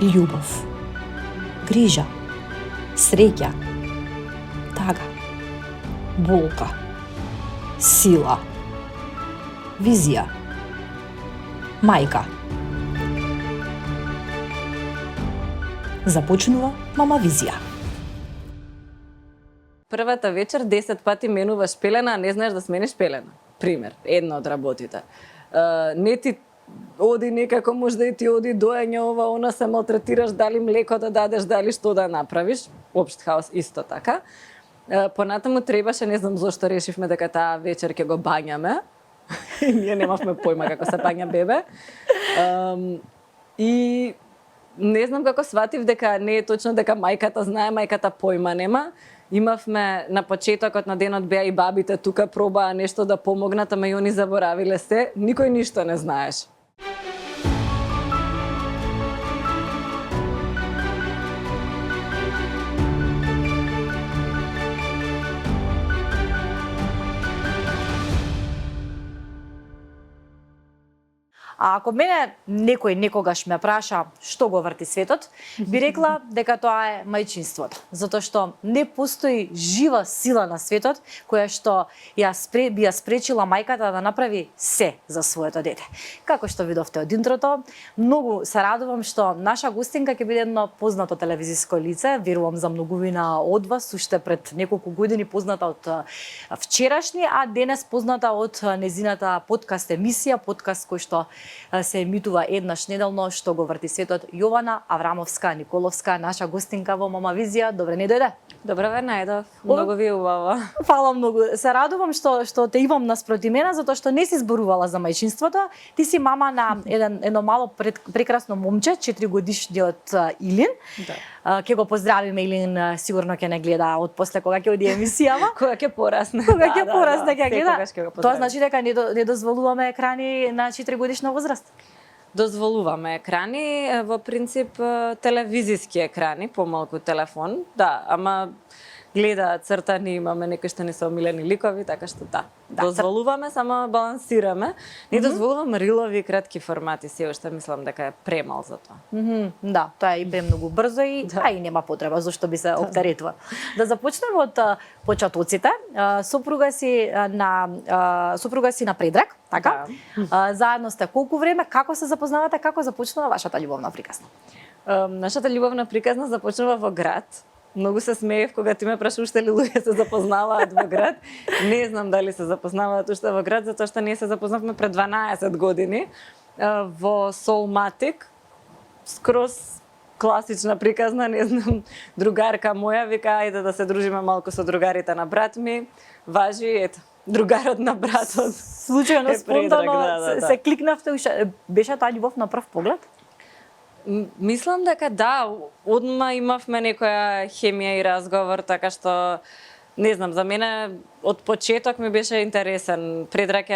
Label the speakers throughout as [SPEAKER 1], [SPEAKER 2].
[SPEAKER 1] љубов, грижа, среќа, тага, болка, сила, визија, мајка. Започнува Мама Визија.
[SPEAKER 2] Првата вечер 10 пати менуваш пелена, а не знаеш да смениш пелена. Пример, една од работите. Не ти оди некако, може да и ти оди доење ова, она, се малтретираш, дали млеко да дадеш, дали што да направиш. Општ хаос исто така. Понатаму требаше, не знам зошто решивме дека таа вечер ќе го бањаме. Ние немавме појма како се бања бебе. И не знам како сватив дека не е точно дека мајката знае, мајката појма нема. Имавме на почетокот на денот беа и бабите тука, пробаа нешто да помогнат, ама и они заборавиле се. Никој ништо не знаеш.
[SPEAKER 3] А ако мене некој некогаш ме праша што го врти светот, би рекла дека тоа е мајчинството, затоа што не постои жива сила на светот која што би ја спречила мајката да направи се за своето дете. Како што видовте од интрото, многу се радувам што наша гостинка ќе биде едно познато телевизиско лице, верувам за многувина од вас, уште пред неколку години позната од вчерашни, а денес позната од незината подкаст емисија, подкаст кој што се емитува еднаш неделно, што го врти светот. Јована Аврамовска Николовска, наша гостинка во Мама Визија. Добре не дојде?
[SPEAKER 2] Добро ве најдов. Многу ви убаво.
[SPEAKER 3] Фала многу. Се радувам што те имам наспроти мене, затоа што не си зборувала за мајчинството. Ти си мама на едно мало прекрасно момче, 4 годишниот Илин.
[SPEAKER 2] Да.
[SPEAKER 3] Ќе го поздравиме, Илин, сигурно ќе не гледа од после кога ќе оди емисијава.
[SPEAKER 2] Кога ќе порасне.
[SPEAKER 3] Кога ќе порасне ќе гледа. Тоа значи дека не дозволуваме екрани на 4 годишна возраст.
[SPEAKER 2] Дозволуваме екрани, во принцип телевизиски екрани, помалку телефон, да, ама гледа цртани, имаме некои што не се омилени ликови, така што да. Дозволуваме, само балансираме. Не дозволуваме рилови и кратки формати, се уште мислам дека е премал за тоа.
[SPEAKER 3] Да, тоа е и премногу брзо и и нема потреба зашто би се оптеретува. Да започнеме од почетоците. Сопруга си на Предраг, така? Заедно сте колку време, како се запознавате, како започнува вашата љубовна приказна?
[SPEAKER 2] Нашата љубовна приказна започнува во град. Многу се смеев кога ти ме праша уште ли луѓе се запознаваат во град. Не знам дали се запознаваат уште во град, затоа што ние се запознавме пред 12 години во Солматик. Скроз класична приказна, не знам, другарка моја вика ајде да се дружиме малку со другарите на брат ми. Важи, ето, другарот на братот.
[SPEAKER 3] Случајно, спонтано се кликнавте уште. Беше таа љубов на прв поглед?
[SPEAKER 2] Мислам дека да, одма имавме некоја хемија и разговор, така што, не знам, за мене од почеток ми беше интересен. Предраг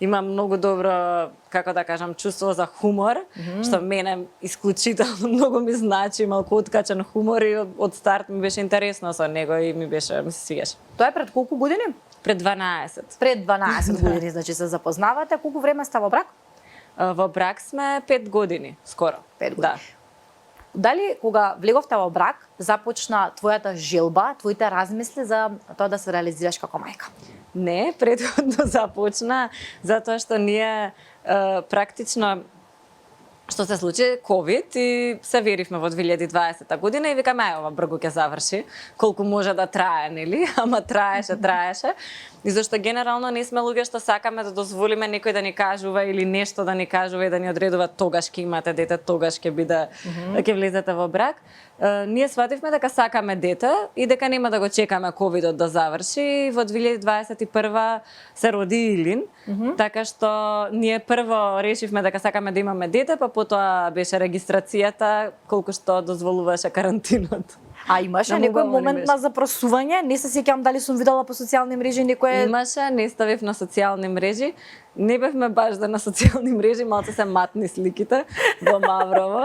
[SPEAKER 2] има многу добро, како да кажам, чувство за хумор, што мене исклучително многу ми значи, малку откачен хумор и од старт ми беше интересно со него и ми се свигаше.
[SPEAKER 3] Тоа е пред колку години?
[SPEAKER 2] Пред 12.
[SPEAKER 3] Пред 12 години, значи се запознавате. Колку време сте во брак?
[SPEAKER 2] Во брак сме 5 години, скоро.
[SPEAKER 3] 5 години.
[SPEAKER 2] Да.
[SPEAKER 3] Дали кога влеговте во брак, започна твојата желба, твоите размисли за тоа да се реализираш како мајка?
[SPEAKER 2] Не, претходно започна, затоа што ние практично што се случи ковид и се веривме во 2020 година и викаме ова бргу ќе заврши, колку може да трае, нели? Ама траеше. И зашто генерално не сме луѓе што сакаме да дозволиме некој да ни кажува или нешто да ни кажува и да ни одредува тогаш ќе имате дете, тогаш ќе биде ќе влезете во брак. Ние свативме дека сакаме дете и дека нема да го чекаме ковидот да заврши. Во 2021 се роди Илин, така што ние прво решивме дека сакаме да имаме дете, па потоа беше регистрацијата, колку што дозволуваше карантинот.
[SPEAKER 3] А имаше некој момент на запросување? Не се сеќавам дали сум видела по социјални мрежи некој...
[SPEAKER 2] Имаше, не ставив на социјални мрежи. Не бевме баш на социјални мрежи, малце се матни сликите во Маврово.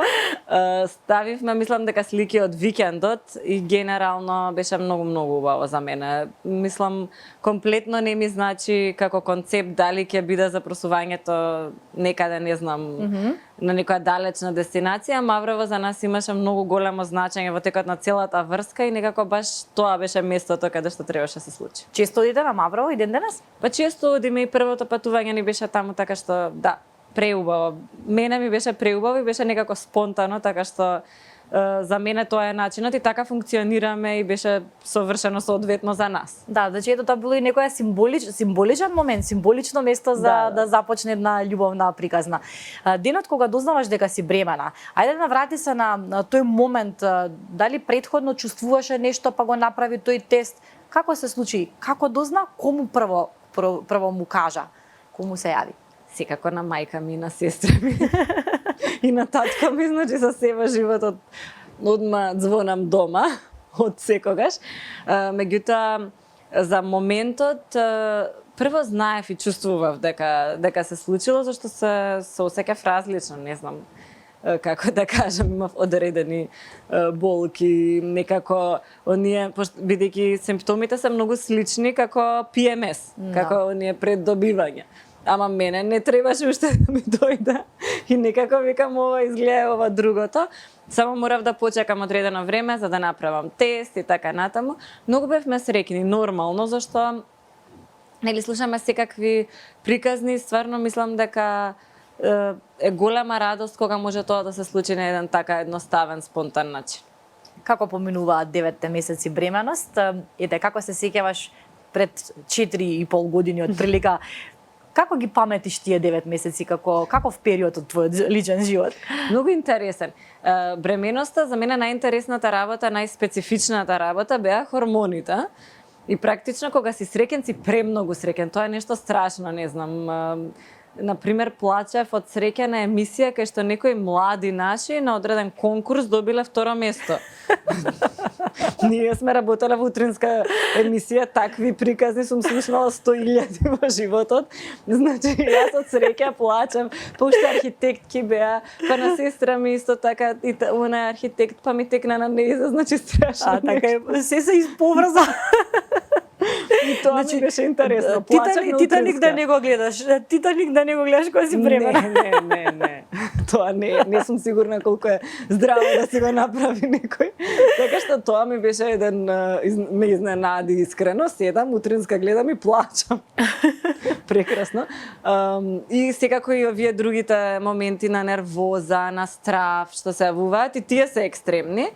[SPEAKER 2] Ставивме, мислам дека слики од викендот и генерално беше многу убаво за мене. Мислам, комплетно не ми значи како концепт дали ќе биде запросувањето некаде, не знам, на некоја далечна дестинација, Маврово за нас имаше многу големо значење во текот на целата врска и некако баш тоа беше местото каде што требаше да се случи.
[SPEAKER 3] Често одите на Маврово и ден денес?
[SPEAKER 2] Па често одиме и првото патување ни беше таму, така што да, преубаво. Мене ми беше преубаво и беше некако спонтано, така што за мене тоа е начинот и така функционираме и беше совршено соодветно за нас.
[SPEAKER 3] Да, значи ето тоа било и некоја символичен момент, символично место за да започне една љубовна приказна. Денот кога дознаваш дека си бремена, ајде да наврати се на тој момент, дали претходно чувствуваше нешто па го направи тој тест, како се случи, како дозна, кому прво му кажа, кому се јави?
[SPEAKER 2] Секако на мајка ми, на сестра ми и на татко ми, значи за себе животот одма звонам дома од секогаш. Меѓутоа за моментот прво знаев и чувствував дека се случило, зашто се осеќав различно, не знам како да кажам, имав одредени болки, некако оние, бидејќи симптомите се многу слични како PMS, како оние пред добивање. Ама мене не требаше уште да ми дојде и некако викам ова изгледа ова другото. Само морав да почекам одредено време за да направам тест и така натаму. Многу бевме среќни, нормално, зашто нели слушаме секакви приказни, стварно мислам дека е голема радост кога може тоа да се случи на еден така едноставен, спонтан начин.
[SPEAKER 3] Како поминуваат 9 месеци бременост? Ете, како се сеќаваш пред 4,5 години од прилика? Како ги паметиш тие 9 месеци, каков период од твојот личен живот?
[SPEAKER 2] Многу интересен. Бременоста за мене најинтересната работа, најспецифичната работа беа хормоните. И практично кога си среќен, си премногу среќен. Тоа е нешто страшно, не знам. Например, плачев од среќа на емисија кај што некои млади наши на одреден конкурс добиле второ место. Ние сме работеле во утринска емисија, такви приказни сум слушнала 100.000 во животот. Значи, јас од среќа плачев, па уште архитектки беа, па на сестра ми исто така, и она е архитект, па ми текна на неза, значи страшно.
[SPEAKER 3] Така се изповрза.
[SPEAKER 2] И тоа ми беше интересно.
[SPEAKER 3] Титаник да не го гледаш. Титаник да не го гледаш кога си бремена.
[SPEAKER 2] Не. Тоа не сум сигурна колку е здраво да си го направи некој. Така што тоа ми беше еден ме изненади искрено. Седам, утринска гледам и плачам. Прекрасно. И секако и овие другите моменти на нервоза, на страв, што се јавуваат, и тие се екстремни.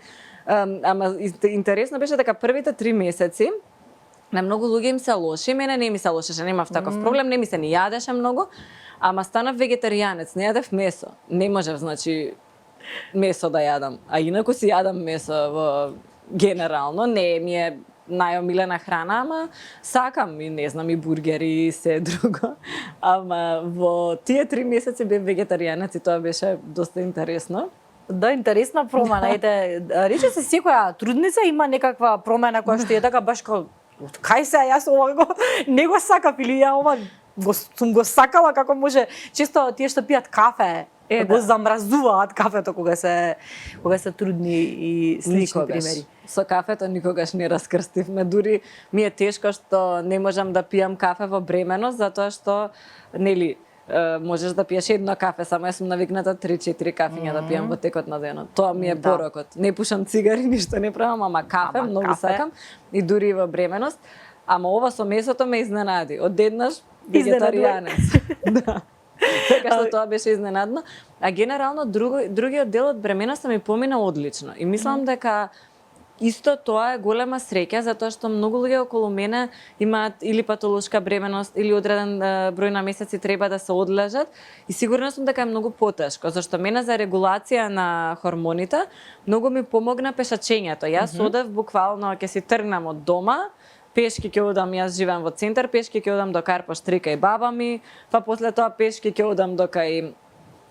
[SPEAKER 2] Ама интересно беше дека првите 3 месеци на многу луѓе им се лоши, мене не ми се лошеше, немав таков проблем, не ми се ни јадеше многу, ама станав вегетаријанец, не јадев месо. Не можев, значи, месо да јадам. А инаку си јадам месо генерално, не ми е најомилена храна, ама сакам и не знам и бургери и се друго. Ама во тие 3 месеци бев вегетаријанец и тоа беше доста интересно.
[SPEAKER 3] Да, интересна промена. Ете, рече се секоја трудница има некаква промена која што е така баш како кај се јас ова не го сакав или ја ова сум го сакала како може. Често тие што пијат кафе го замразуваат кафето кога се трудни и слични примери.
[SPEAKER 2] Со кафето никогаш не раскрстивме, дури ми е тешко што не можам да пијам кафе во бременост затоа што нели можеш да пиеш едно кафе, само јас сум навикната 3-4 кафиња да пијам во текот на денот. Тоа ми е порокот. Не пушам цигари, ништо не правам, ама кафе многу сакам и дури во бременост. Ама ова со месото ме изненади. Одеднаш вегетаријанец. Да. Така што тоа беше изненадно. А генерално другиот дел од бременоста ми помина одлично. И мислам дека исто тоа е голема среќа, затоа што многу луѓе околу мене имаат или патолошка бременост, или одреден број на месеци треба да се одлежат. И сигурна сум дека е многу потешко, зашто мене за регулација на хормоните многу ми помогна пешачењето. Јас одев буквално, ќе си тргнам од дома, пешки ќе одам, јас живеам во центар, пешки ќе одам до Карпоштрика и баба ми, па после тоа пешки ќе одам до кај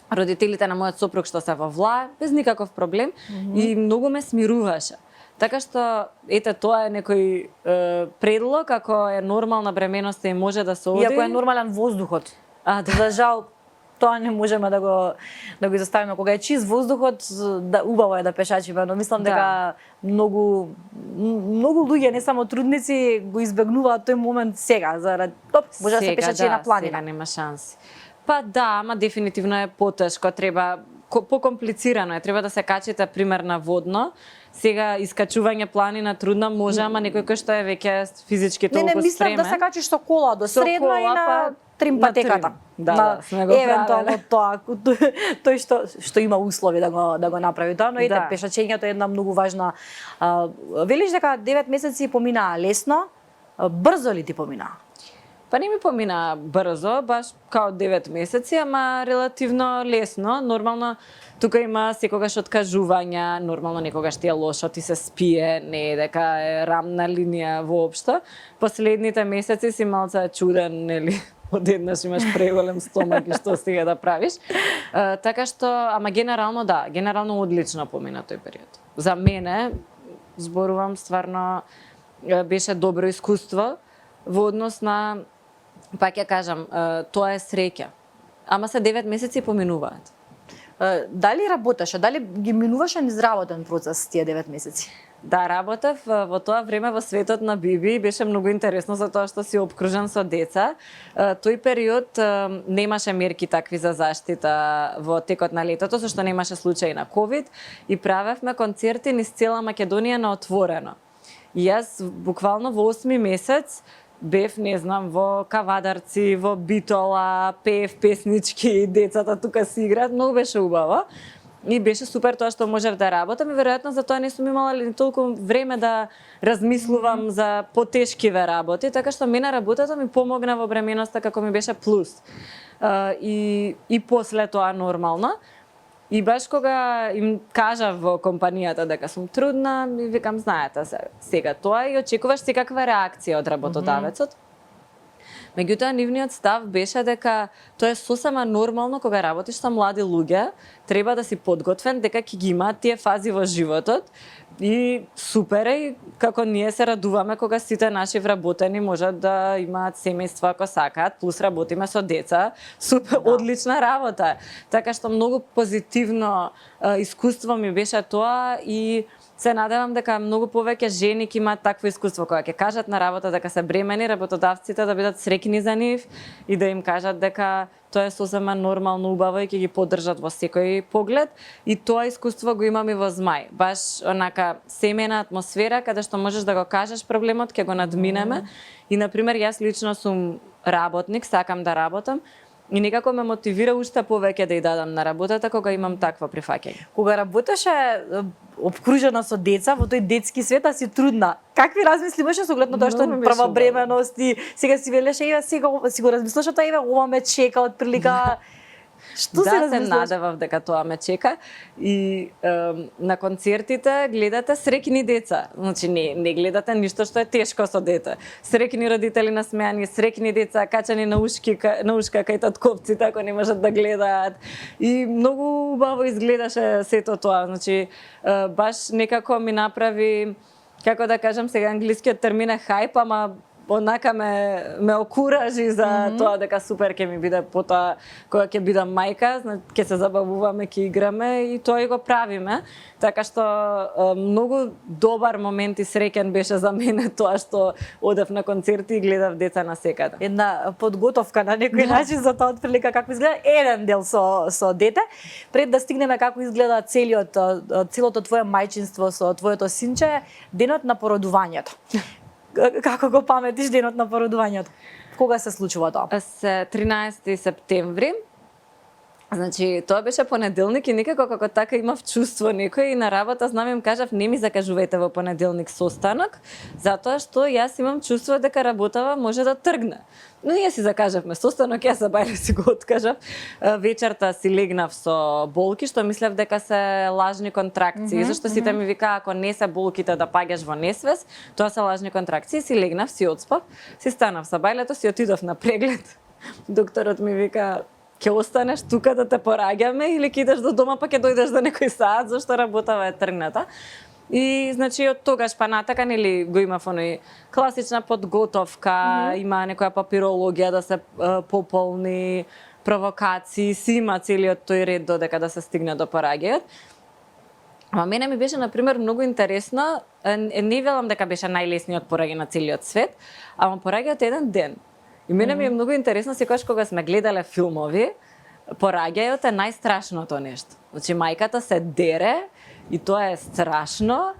[SPEAKER 2] родителите на мојот сопруг што се во Вла, без никаков проблем и многу ме смируваше. Така што, ете, тоа е некој предлог, ако е нормална бременост и може да се оди.
[SPEAKER 3] Иако е нормален воздухот. За жал, тоа не можеме да го изоставиме. Кога е чист воздухот, убаво е да пешачиме, но мислам дека многу луѓе, не само трудници, го избегнуваат тој момент сега, заради може да се пешачи на планина.
[SPEAKER 2] Сега нема шанси. Па да, ама дефинитивно е потешко, треба покомплицирано е. Треба да се качите пример на водно. Сега искачување планина трудно може, ама некој кој што е веќе физички толку
[SPEAKER 3] Не, мислам
[SPEAKER 2] спремен.
[SPEAKER 3] да се качиш со кола до
[SPEAKER 2] Со
[SPEAKER 3] средно
[SPEAKER 2] кола,
[SPEAKER 3] и на
[SPEAKER 2] па,
[SPEAKER 3] трим
[SPEAKER 2] на
[SPEAKER 3] патеката.
[SPEAKER 2] трим. Да, сме го
[SPEAKER 3] евентуално
[SPEAKER 2] правеле.
[SPEAKER 3] тој што има услови да го направи тоа, но ете
[SPEAKER 2] Да.
[SPEAKER 3] пешачењето е една многу важна. Велиш дека 9 месеци поминаа лесно, брзо ли ти поминаа?
[SPEAKER 2] Па не ми помина брзо, баш као 9 месеци, ама релативно лесно. Нормално, тука има секогаш откажувања, нормално некогаш ти е лошо, ти се спие, не е дека е рамна линија воопшто. Последните месеци си малце чуден, нели, одеднаш имаш преголем стомак и што стига да правиш. Така што, ама генерално да, генерално одлично помина тој период. За мене, зборувам, стварно беше добро искуство во однос на, пак ја кажам, тоа е среќа. Ама се 9 месеци поминуваат.
[SPEAKER 3] Дали работеше, дали ги минуваше низработен процес тие 9 месеци?
[SPEAKER 2] Да, работев во тоа време во светот на Биби, беше многу интересно за тоа што си обкружен со деца. Тој период немаше мерки такви за заштита во текот на летото, зашто немаше случаи на ковид и правевме концерти низ цела Македонија на отворено. И јас буквално во 8 месец бев, не знам, во Кавадарци, во Битола, пеев песнички, децата тука си играат, многу беше убаво. И беше супер тоа што можев да работам и веројатно за тоа не сум имала ни толку време да размислувам за потешкиве работи, така што мене работата ми помогна во бременоста како ми беше плюс. И после тоа нормално. И баш кога им кажав во компанијата дека сум трудна, ми викам, знаете сега тоа и очекуваш секаква реакција од работодавецот. Меѓутоа, нивниот став беше дека тоа е сосема нормално кога работиш со млади луѓе, треба да си подготвен дека ќе ги имаат тие фази во животот и супер е како ние се радуваме кога сите наши вработени можат да имаат семејства ако сакаат, плюс работиме со деца, супер, да. Одлична работа. Така што многу позитивно искуство ми беше тоа и се надевам дека многу повеќе жени ќе имаат такво искуство кога ќе кажат на работа дека се бремени, работодавците да бидат среќни за нив и да им кажат дека тоа е сосема нормално, убаво и ќе ги поддржат во секој поглед. И тоа искуство го имам и во Змај. Баш онака семејна атмосфера каде што можеш да го кажеш проблемот, ќе го надминеме. И на пример јас лично сум работник, сакам да работам. И некако ме мотивира уште повеќе да ја дадам на работата кога имам такво прифаќање.
[SPEAKER 3] Кога работеше обкружена со деца во тој детски свет, а си трудна, какви размисли имаше со оглед на тоа што прва бременост и сега си велеше еве сега си го размислуваш тоа еве ова ме чека од прилика. Што се размислуваш?
[SPEAKER 2] Да, се надевав дека тоа ме чека и на концертите гледате среќни деца. Значи не гледате ништо што е тешко со дете. Среќни родители насмеани, среќни деца качани на ушка кај татковците ако не можат да гледаат. И многу убаво изгледаше сето тоа. Значи баш некако ми направи, како да кажам сега англискиот термин е хайп, ама онака ме окуражи за тоа дека супер ќе ми биде потоа кога ќе бидам мајка, ќе се забавуваме, ќе играме и тоа и го правиме. Така што многу добар момент и среќен беше за мене тоа што одев на концерти и гледав деца на секаде.
[SPEAKER 3] Една подготовка на некој начин за тоа отприлика како изгледа еден дел со дете. Пред да стигнеме како изгледа целото твое мајчинство со твоето синче, денот на породувањето. Како го паметиш денот на породувањето? Кога се случува тоа?
[SPEAKER 2] Се 13 септември. Значи, тоа беше понеделник и некако како така имав чувство некој и на работа знам им кажав не ми закажувајте во понеделник состанок, затоа што јас имам чувство дека работава може да тргне. Но ние си закажавме состанок, јас бајле си го откажав. Вечерта си легнав со болки, што мислев дека се лажни контракции, зашто сите ми вика ако не се болките да паѓаш во несвес, тоа се лажни контракции. Си легнав, си одспав, си станав со бајлето, си отидов на преглед. Докторот ми вика ќе останеш тука да те пораѓаме или ќе идеш до дома па ќе дојдеш за некој саат зашто работава е тргната. И значи од тогаш па натака нели го имав оној класична подготовка, има некоја папирологија да се пополни, провокации, си има целиот тој ред додека да се стигне до пораѓајот. Ама мене ми беше на пример многу интересно, не велам дека беше најлесниот пораѓај на целиот свет, ама пораѓајот еден ден. И мене ми е многу интересно секогаш кога сме гледале филмови, пораѓајот е најстрашното нешто. Значи мајката се дере и тоа е страшно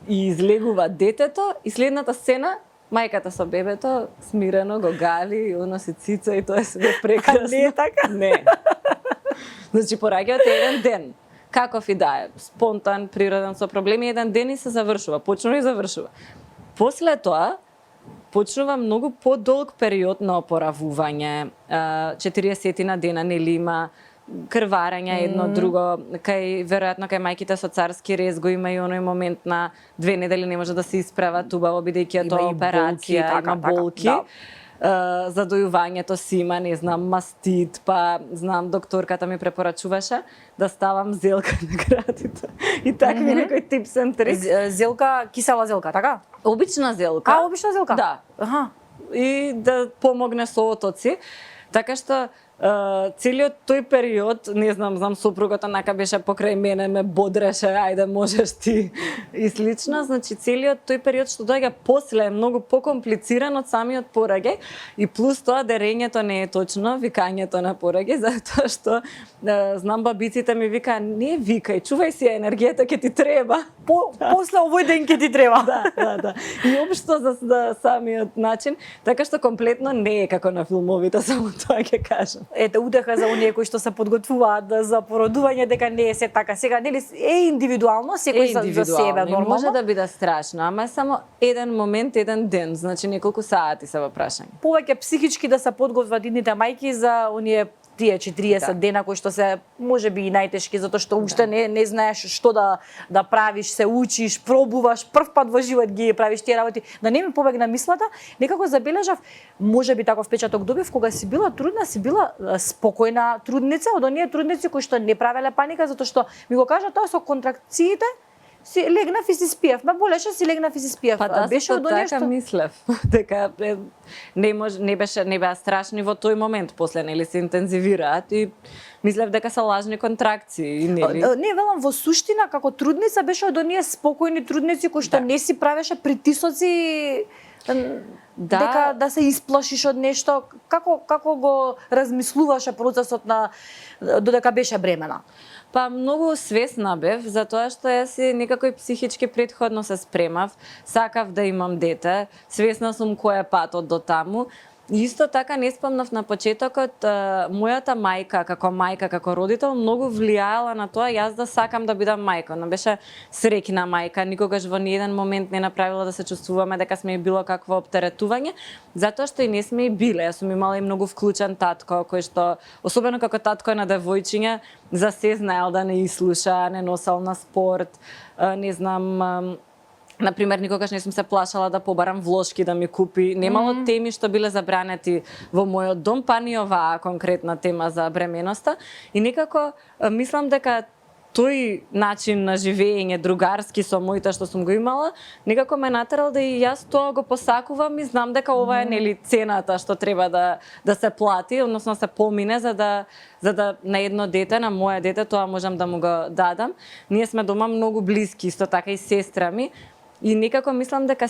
[SPEAKER 2] и излегува детето и следната сцена мајката со бебето смирено го гали, уноси цица и тоа е све прекрасно.
[SPEAKER 3] Не е така?
[SPEAKER 2] Не. Значи пораѓајот е еден ден. Каков и да е, спонтан, природен, со проблеми, еден ден и се завршува, почнува и завршува. После тоа, почнува многу подолг период на опоравување, 40 дена, нели има крварење едно друго, веројатно кај мајките со царски рез го има и оној момент на 2 недели не може да се исправат убаво бидејќи е тоа операција, има болки. Да. Задојувањето си има, не знам, мастит, па знам докторката ми препорачуваше да ставам зелка на градите. И такви некој типс and tricks.
[SPEAKER 3] Зелка, кисела зелка, така?
[SPEAKER 2] Обична зелка.
[SPEAKER 3] Обична зелка?
[SPEAKER 2] Да.
[SPEAKER 3] Аха.
[SPEAKER 2] И да помогне со отоци. Така што целиот тој период, не знам сопругата нака беше покрај мене, ме бодреше, ајде можеш ти и слично, значи целиот тој период што доаѓа после е многу покомплициран од самиот пораѓај и плюс тоа дерењето не е точно, викањето на пораѓај, затоа што знам бабиците ми вика, не викај, чувај си енергијата ќе ти треба.
[SPEAKER 3] После овој ден ќе ти треба.
[SPEAKER 2] Да. И општо за самиот начин, така што комплетно не е како на филмовите, само тоа ќе кажам.
[SPEAKER 3] Ете, утеха за оние кои што се подготвуваат за породување, дека не е се така. Сега, нели, е индивидуално, секој за себе, нормално.
[SPEAKER 2] Може да биде страшно, ама е само еден момент, еден ден, значи неколку сати се во прашање.
[SPEAKER 3] Повеќе психички да се подготват идните мајки за оние тие 40 дена кои што се можеби и најтешки затоа што уште не знаеш што да правиш, се учиш, пробуваш, прв пат во живот ги правиш тие работи. Да не ми побегна мислата, некако забележав, можеби таков впечаток добив кога си била трудна, си била спокојна трудница, од оние трудници кои што не правеле паника затоа што ми го кажа тоа со контракциите. Си легнав и си спиев. Ме болеше, си легнав и си спиев.
[SPEAKER 2] Па да,
[SPEAKER 3] беше од
[SPEAKER 2] така мислев. Дека не беа страшни во тој момент, после нели се интензивираат и мислев дека се лажни контракции, нели?
[SPEAKER 3] Не, велам во суштина како трудница беше од оние спокојни трудници кои што не си правеше притисоци дека да се исплашиш од нешто. Како го размислуваше процесот на додека беше бремена?
[SPEAKER 2] Па многу свесна бев, затоа што јас си некако и психички претходно се спремав, сакав да имам дете, свесна сум кој е патот до таму. Исто така не спомнав на почетокот, мојата мајка, како родител, многу влијаела на тоа јас да сакам да бидам мајка. Она беше среќна мајка, никогаш во ниеден момент не направила да се чувствуваме дека сме и било какво оптеретување, затоа што и не сме и биле. Јас сум имала и многу вклучен татко, кој што, особено како татко е на девојчиња, за се знаел да не слуша, не носел на спорт, не знам, например, никогаш не сум се плашала да побарам влошки да ми купи. Немало теми што биле забранети во мојот дом, па ни оваа конкретна тема за бременоста. И некако мислам дека тој начин на живење другарски со моите што сум го имала, некако ме натерал да и јас тоа го посакувам и знам дека ова е нели цената што треба да се плати, односно се помине за да на едно дете, на моје дете, тоа можам да му го дадам. Ние сме дома многу блиски, исто така и сестра ми. И некако мислам дека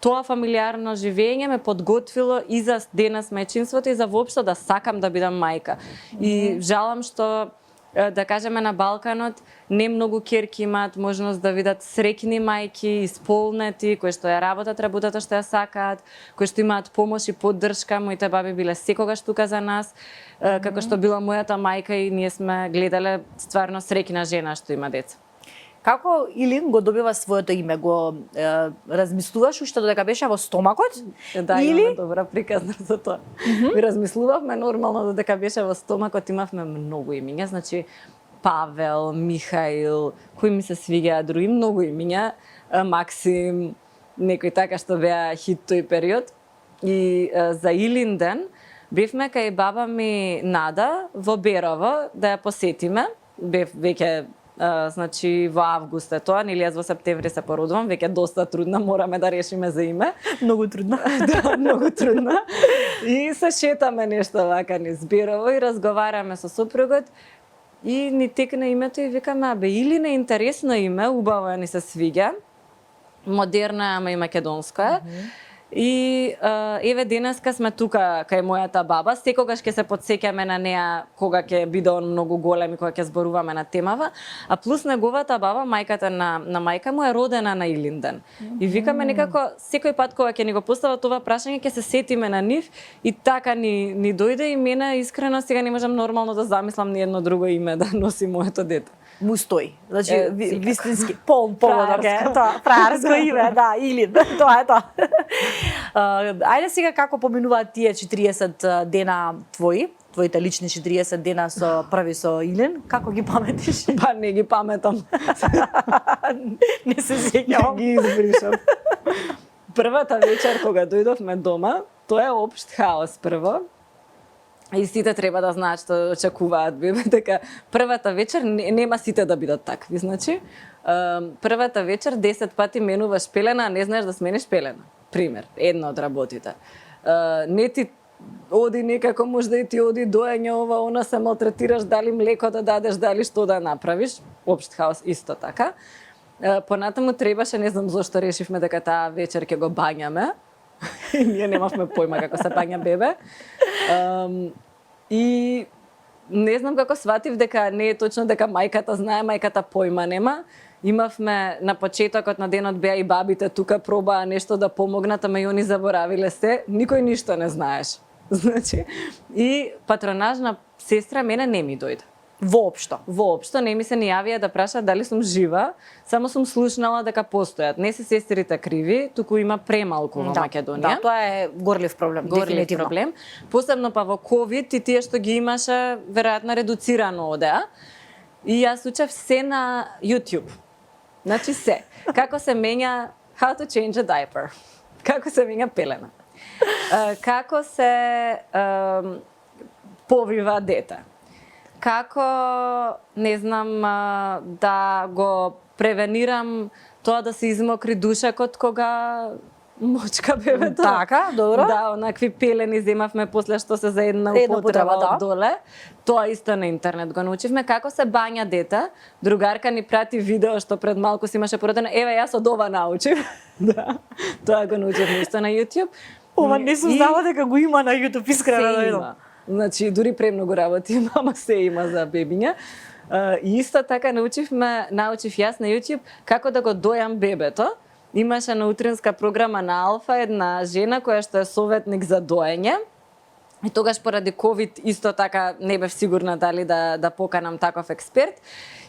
[SPEAKER 2] тоа фамилиарно живење ме подготвило и за денес мајчинството и за воопшто да сакам да бидам мајка. И жалам што, да кажеме, на Балканот не многу ќерки имаат можност да видат среќни мајки, исполнети, кои што ја работат работата што ја сакаат, кои што имаат помош и поддршка. Моите баби биле секогаш тука за нас, како што била мојата мајка и ние сме гледале стварно среќна жена што има деца.
[SPEAKER 3] Како Илин го добива своето име? Го размислуваш уште додека беше во стомакот?
[SPEAKER 2] Да, имаме добра приказна за тоа. И размислувавме нормално додека беше во стомакот, имавме многу имиња, значи Павел, Михаил, кои ми се свиѓаа други, многу имиња, Максим, некои така што беа хит тој период. И за Илин ден бевме кај баба ми Нада во Берово да ја посетиме. Бев веќе значи во август е тоа, нели јас во септември се породувам, веќе доста трудна, мораме да решиме за име.
[SPEAKER 3] Многу трудна.
[SPEAKER 2] Да, многу трудна. И се шетаме нешто вака низ Берово и разговараме со сопругот и ни текна името и викаме, абе, или не интересно име, убаво ни се свиѓа, модерно ама и македонско е. И еве денеска сме тука кај мојата баба, секогаш ќе се потсеќаме на неа кога ќе биде он многу голем и кога ќе зборуваме на темава, а плюс неговата баба, мајката на мајка му е родена на Илинден. И викаме некако секој пат кога ќе ни го постават това прашање ќе се сетиме на нив и така ни дојде и мене искрено сега не можам нормално да замислам ни едно друго име да носи моето дете.
[SPEAKER 3] Му стои. Значи вистински
[SPEAKER 2] Праерско.
[SPEAKER 3] тоа праерско име, да, или тоа е тоа. Ајде сега како поминуваат тие 40 дена твоите лични 40 дена со први со Илин, како ги паметиш?
[SPEAKER 2] Па не ги паметам.
[SPEAKER 3] Не се сеќавам.
[SPEAKER 2] Ги избришам. Првата вечер кога дојдовме дома, тоа е општ хаос прво. И сите треба да знаат што очекуваат бебе, дека првата вечер нема сите да бидат такви, значи. Првата вечер 10 пати менуваш пелена, а не знаеш да смениш пелена. Пример, една од работите. Не ти оди некако, можда и ти оди доење ова, она, се малтретираш, дали млеко да дадеш, дали што да направиш. Општ хаос исто така. Понатаму требаше, не знам зошто решивме дека таа вечер ќе го бањаме. Ние немавме појма како се бања бебе. И не знам како сватив дека не е точно дека мајката знае, мајката појма нема. Имавме на почетокот на денот беа и бабите тука пробаа нешто да помогнат, ама и они заборавиле се, никој ништо не знаеш. Значи, и патронажна сестра мене не ми дојде. Воопшто не ми се ни јавија да прашаат дали сум жива, само сум слушнала дека постојат. Не се сестрите криви, туку има премалку во Македонија.
[SPEAKER 3] Да, тоа е горлив проблем, дефинитивно.
[SPEAKER 2] Проблем. Посебно па во ковид и тие што ги имаше, веројатно редуцирано одеа. И јас учев се на YouTube. Значи се. Како се менја how to change a diaper. Како се менја пелена. Како се повива дете. Како, не знам, да го превенирам тоа да се измокри душекот кога мочка бебето.
[SPEAKER 3] Така, добро.
[SPEAKER 2] Да, онакви пелени земавме после што се за една употреба од доле. Тоа исто на интернет го научивме. Како се бања дете. Другарка ни прати видео што пред малку си имаше породено. Еве, јас од ова научив. Да, тоа го научивме исто на YouTube.
[SPEAKER 3] Ова не сум знала дека го има на YouTube, искрено да видам.
[SPEAKER 2] Значи, дури премногу работи има, ама се има за бебиња. И исто така научив јас на YouTube како да го дојам бебето. Имаше на утринска програма на Алфа една жена која што е советник за доење. И тогаш поради ковид исто така не бев сигурна дали да поканам таков експерт.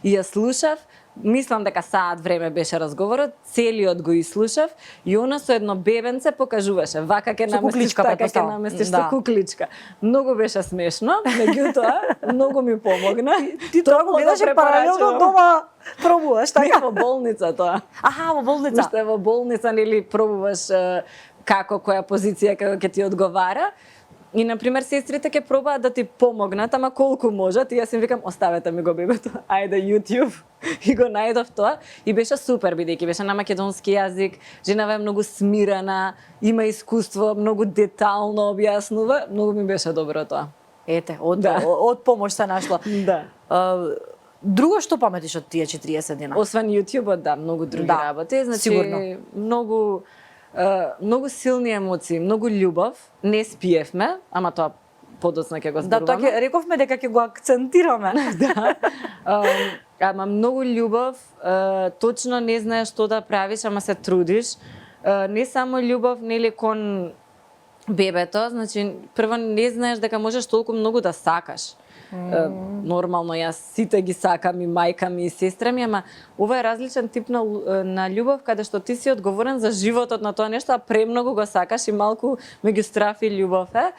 [SPEAKER 2] И ја слушав. Мислам дека саат време беше разговорот, целиот го изслушав и она со едно бебенце покажуваше вака ќе наместиш, така ќе наместиш со кукличка. Многу беше смешно, меѓутоа многу ми помогна.
[SPEAKER 3] Ти тоа го гледаше паралелно дома пробуваш, така?
[SPEAKER 2] Во болница тоа.
[SPEAKER 3] Аха, во болница.
[SPEAKER 2] Уште во болница нели пробуваш како која позиција како ќе ти одговара. И, например, сестрите ќе пробаат да ти помогнат, ама колку можат. И јас им викам, оставете ми го бебето, ајде YouTube. И го најдов тоа. И беше супер, бидејќи беше на македонски јазик. Женава е многу смирена, има искуство, многу детално објаснува. Многу ми беше добро тоа.
[SPEAKER 3] Ете, од помош се нашло.
[SPEAKER 2] Да.
[SPEAKER 3] Друго што паметиш од тие 40 дена?
[SPEAKER 2] Освен YouTube, да, многу други работи. Значи,
[SPEAKER 3] сигурно.
[SPEAKER 2] Многу силни емоции, многу љубов. Не спиевме, ама тоа подоцна ќе го зборуваме.
[SPEAKER 3] Да, тоа ќе рековме дека ќе го акцентираме.
[SPEAKER 2] Да. Ама многу љубов, точно не знаеш што да правиш, ама се трудиш. Не само љубов, нели кон бебето, значи прво не знаеш дека можеш толку многу да сакаш. Нормално јас сите ги сакам и мајка ми и сестра ми, ама ова е различен тип на љубов каде што ти си одговорен за животот на тоа нешто, а премногу го сакаш и малку меѓу страф и љубов е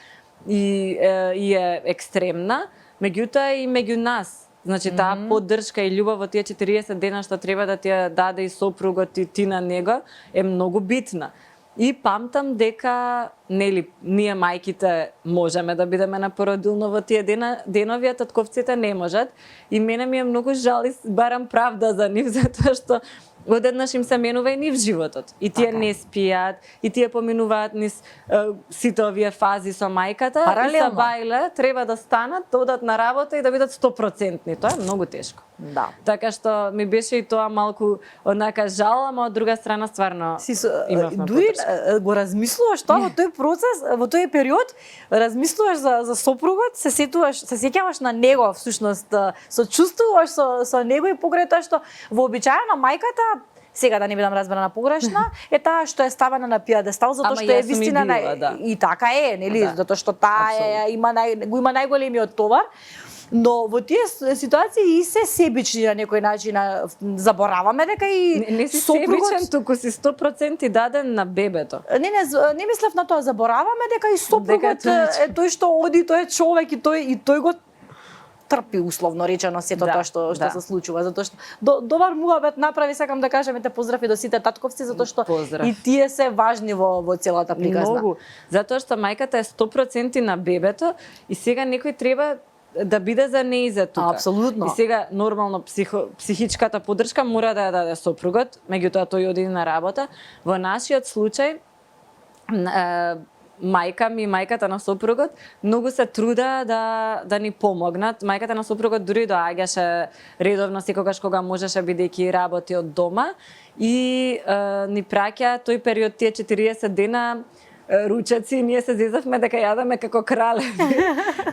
[SPEAKER 2] и е екстремна, меѓутоа и меѓу нас. Значи таа поддршка и љубов во тие 40 дена што треба да ти ја даде и сопругот и ти на него е многу битна. И памтам дека нели ние мајките можеме да бидеме на породилно во тие денови, а татковците не можат. И мене ми е многу жал и барам правда за нив затоа што одеднаш им се менува и нив животот. И тие
[SPEAKER 3] Така е.
[SPEAKER 2] не спијат, и тие поминуваат низ сите овие фази со мајката,
[SPEAKER 3] Паралелно.
[SPEAKER 2] и са бајле, треба да станат, да одат на работа и да бидат 100%. Тоа е многу тешко.
[SPEAKER 3] Да.
[SPEAKER 2] Така што ми беше и тоа малку однака жал, ама од друга страна стварно имавме
[SPEAKER 3] дури
[SPEAKER 2] поддршка.
[SPEAKER 3] го размислуваш тоа во тој процес, во тој период, размислуваш за сопругот, се сеќаваш на него, всушност сочувствуваш со него и покрај тоа што вообичаено мајката, сега да не бидам разбрана погрешна, е таа што е ставена на пијадестал затоа
[SPEAKER 2] Ама
[SPEAKER 3] што е
[SPEAKER 2] јас сум и
[SPEAKER 3] вистина
[SPEAKER 2] била, да.
[SPEAKER 3] и така е, нели,
[SPEAKER 2] Да.
[SPEAKER 3] затоа што таа има најголемиот товар. Но во тие ситуации и се себични на некој начин, забораваме дека и
[SPEAKER 2] Не си себичен, туку си 100% даден на бебето.
[SPEAKER 3] Не мислев на тоа, забораваме дека и сопругот
[SPEAKER 2] Дека
[SPEAKER 3] е тој што оди, тој е човек и тој го трпи условно речено сето
[SPEAKER 2] Да,
[SPEAKER 3] тоа што
[SPEAKER 2] да.
[SPEAKER 3] се случува, затоа што добар муабет направи, сакам да кажам, те поздрав и до сите татковци затоа што
[SPEAKER 2] Поздрав.
[SPEAKER 3] и тие се важни во целата приказна.
[SPEAKER 2] Многу. Затоа што мајката е 100% на бебето и сега некој треба да биде за нејзе тука.
[SPEAKER 3] Апсолутно.
[SPEAKER 2] И сега нормално психичката поддршка мора да ја даде сопругот, меѓутоа тој оди на работа. Во нашиот случај мајка ми и мајката на сопругот многу се труда да ни помогнат. Мајката на сопругот дури доаѓаше редовно секогаш кога можеше, бидејќи работи од дома и ни праќа тој период, тие 40 дена ручеци, ние се зезавме дека јадеме како кралеви.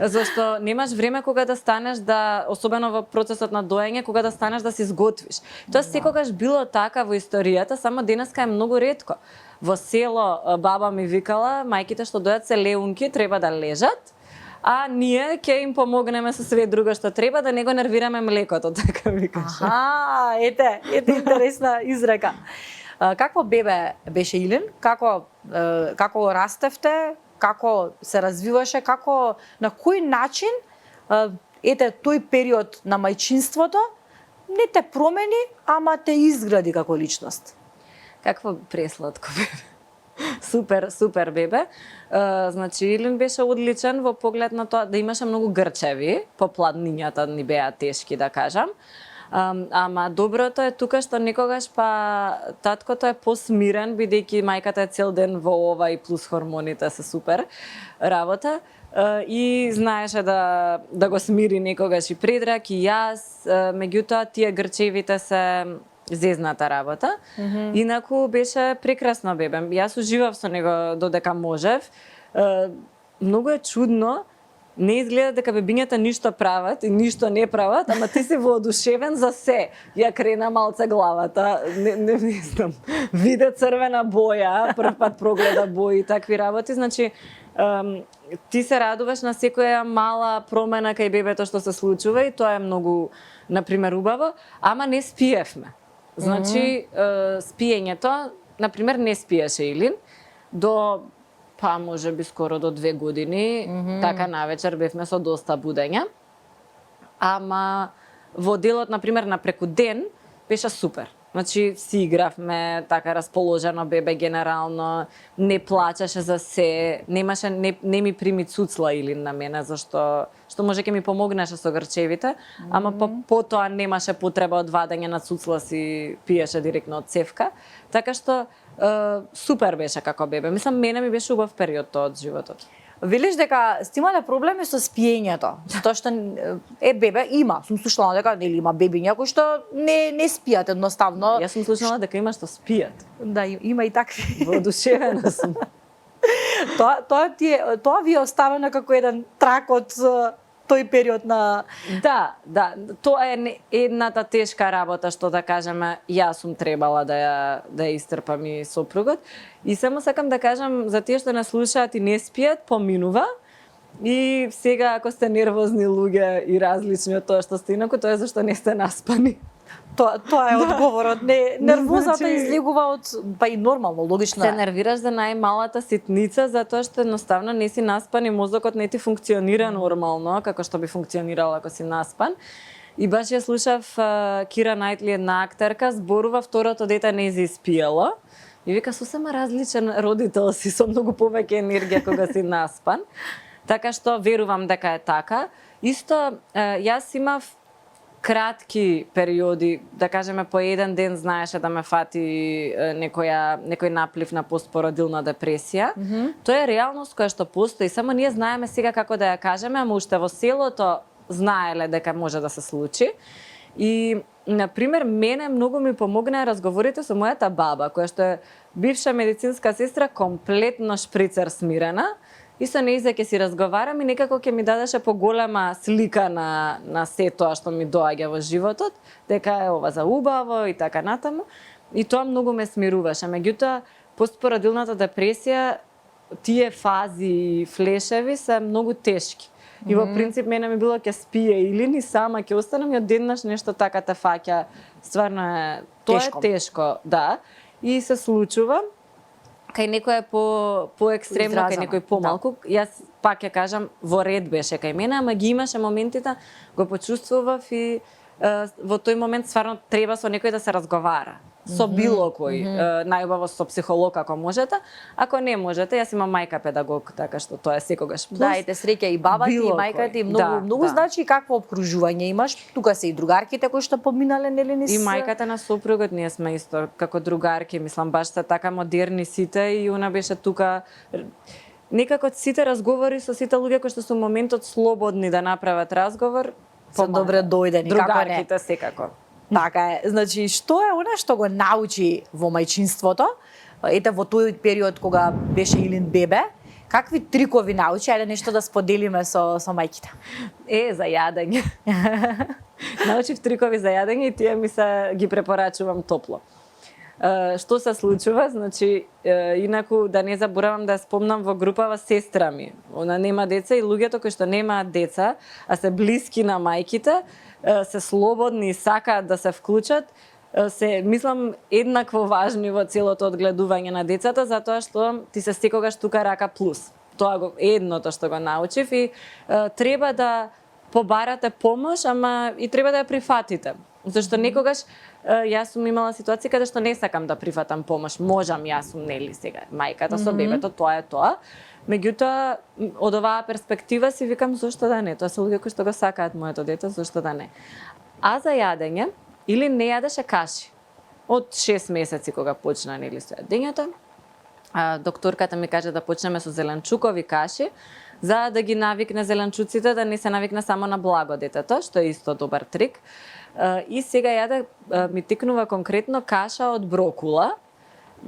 [SPEAKER 2] Зашто немаш време кога да станеш да, особено во процесот на доење, кога да станеш да се изготвиш. Тоа секогаш било така во историјата, само денеска е многу ретко. Во село баба ми викала, мајките што дојат се леунки, треба да лежат, а ние ќе им помогнеме со све друго што треба, да не го нервираме млекото, така викаше.
[SPEAKER 3] Аха, ете интересна изрека. Какво бебе беше Илин? Како растевте? Како се развиваше? На кој начин тој период на мајчинството не те промени, ама те изгради како личност?
[SPEAKER 2] Какво пресладко бебе. Супер бебе. Значи Илин беше одличен во поглед на тоа да имаше многу грчеви, попладнињата ни беа тешки да кажам. Ама доброто е тука што некогаш таткото е посмирен, бидејќи мајката е цел ден во ова и плюс хормоните се супер работа. И знаеше да го смири некогаш и Предрак и јас, меѓутоа тие грчевите се зезната работа. Инаку беше прекрасно бебе. Јас уживав со него додека можев. Многу е чудно, не изгледа дека бебињата ништо прават и ништо не прават, ама ти си воодушевен за се. Ја крена малце главата, не знам, виде црвена боја, прв пат прогледа бои и такви работи, значи ти се радуваш на секоја мала промена кај бебето што се случува и тоа е многу, например, убаво, ама не спиевме. Значи, спиењето, например, не спиеше Илин до може би скоро до 2 години, така навечер бевме со доста будења. Ама во делот, например, на преку ден, беше супер. Значи, си игравме така расположено бебе генерално, не плачеше за се, не ми прими цуцла Илин на мене, зашто може ќе ми помогнеше со грчевите, ама потоа немаше потреба од вадење на цуцла, си пиеше директно од цевка. Така што супер беше како бебе. Мислам, мене ми беше убав период тоа од животот.
[SPEAKER 3] Велиш дека сте имале проблеми со спиењето, затоа што бебе сум слушнала дека нели има бебиња кои што не спијат едноставно.
[SPEAKER 2] Јас сум слушнала дека има што спијат.
[SPEAKER 3] Да, има и такви.
[SPEAKER 2] Воодушевена сум.
[SPEAKER 3] Тоа ви е оставено како еден трак од тој период на...
[SPEAKER 2] Да, тоа е едната тешка работа што да кажеме, јас сум требала да ја истрпам и сопругот. И само сакам да кажам за тие што не слушаат и не спијат, поминува. И сега ако сте нервозни луѓе и различни од тоа што сте инаку, тоа е зашто не сте наспани.
[SPEAKER 3] Тоа е одговорот. Нервозата излегува од и нормално, логично.
[SPEAKER 2] Се нервираш за најмалата ситница затоа што едноставно не си наспан и мозокот не ти функционира нормално како што би функционирал ако си наспан. И баш ја слушав Кира Најтли, една актерка, зборува второто дете не се испиело. И вика сосема различен родител си со многу повеќе енергија кога си наспан. Така што верувам дека е така. Исто јас имав кратки периоди, да кажеме по еден ден знаеше да ме фати некој наплив на постпородилна депресија. Тоа е реалност која што постои, само ние знаеме сега како да ја кажеме, ама уште во селото знаеле дека може да се случи. И, например, мене многу ми помогна разговорите со мојата баба, која што е бивша медицинска сестра, комплетно шприцер смирена, и со нејзе ќе си разговарам и некако ќе ми дадеше поголема слика на се тоа што ми доаѓа во животот, дека е ова за убаво и така натаму. И тоа многу ме смируваше. Меѓутоа, постпородилната депресија, тие фази и флешеви се многу тешки. И во принцип мене ми било ќе спие или ни сама ќе останам и одеднаш нешто така те фаќа. Стварно е тоа
[SPEAKER 3] Тешко.
[SPEAKER 2] е тешко, да. И се случува. Кај некој е по екстремно, кај
[SPEAKER 3] Изразено,
[SPEAKER 2] некој помалку. Јас пак ќе кажам, во ред беше кај мене, ама ги имаше моментите, го почувствував и во тој момент стварно треба со некој да се разговара. Со било кој, најубаво со психолог ако можете. Ако не можете, јас имам мајка педагог, така што тоа е секогаш плюс.
[SPEAKER 3] Да, и те среќа и баба ти, и
[SPEAKER 2] Било
[SPEAKER 3] мајка
[SPEAKER 2] кој.
[SPEAKER 3] ти,
[SPEAKER 2] Да,
[SPEAKER 3] многу
[SPEAKER 2] да.
[SPEAKER 3] значи и какво опкружување имаш. Тука се и другарките кои што поминале, нели низ...
[SPEAKER 2] И мајката на сопругот, ние сме исто како другарки, мислам баш се така модерни сите и она беше тука некако сите разговори со сите луѓе кои што се во моментот слободни да направат разговор,
[SPEAKER 3] Се добре дојдени, како не.
[SPEAKER 2] другарките секако.
[SPEAKER 3] Така е. Значи, што е она што го научи во мајчинството? Ете, во тој период кога беше Илин бебе, какви трикови научи? Ајде нешто да споделиме со мајките.
[SPEAKER 2] За јадење. Научив трикови за јадење и тие ми се ги препорачувам топло. Што се случува? Значи, инаку да не заборавам да спомнам во групава сестра ми. Она нема деца и луѓето кои што немаат деца, а се блиски на мајките, се слободни и сакаат да се вклучат, се мислам еднакво важни во целото одгледување на децата, затоа што ти се секогаш тука рака плюс. Тоа го едното што го научив и треба да побарате помош, ама и треба да ја прифатите. Зашто некогаш јас сум имала ситуација каде што не сакам да прифатам помош. Можам, јас сум нели сега мајката со бебето, тоа е тоа. Меѓутоа, од оваа перспектива си викам зошто да не, тоа се луѓе кои што го сакаат моето дете, зошто да не. А за јадење, или не јадеше каши. Од 6 месеци кога почна нели со јадењето, докторката ми каже да почнеме со зеленчукови каши, за да ги навикне зеленчуците да не се навикне само на благо детето, што е исто добар трик. И сега јаде, ми тикнува конкретно каша од брокула.